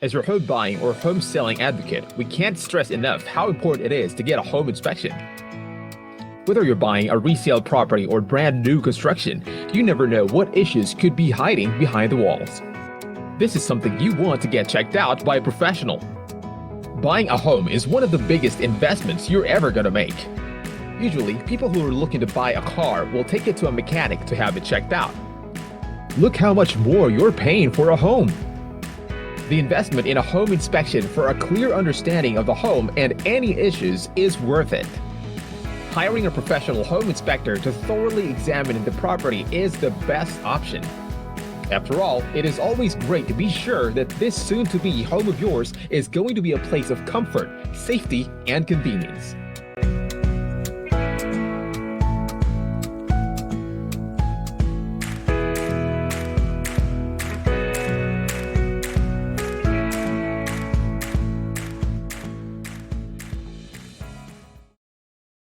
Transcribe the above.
As your home buying or home selling advocate, we can't stress enough how important it is to get a home inspection. Whether you're buying a resale property or brand new construction, you never know what issues could be hiding behind the walls. This is something you want to get checked out by a professional. Buying a home is one of the biggest investments you're ever gonna make. Usually, people who are looking to buy a car will take it to a mechanic to have it checked out. Look how much more you're paying for a home. The investment in a home inspection for a clear understanding of the home and any issues is worth it. Hiring a professional home inspector to thoroughly examine the property is the best option. After all, it is always great to be sure that this soon-to-be home of yours is going to be a place of comfort, safety, and convenience.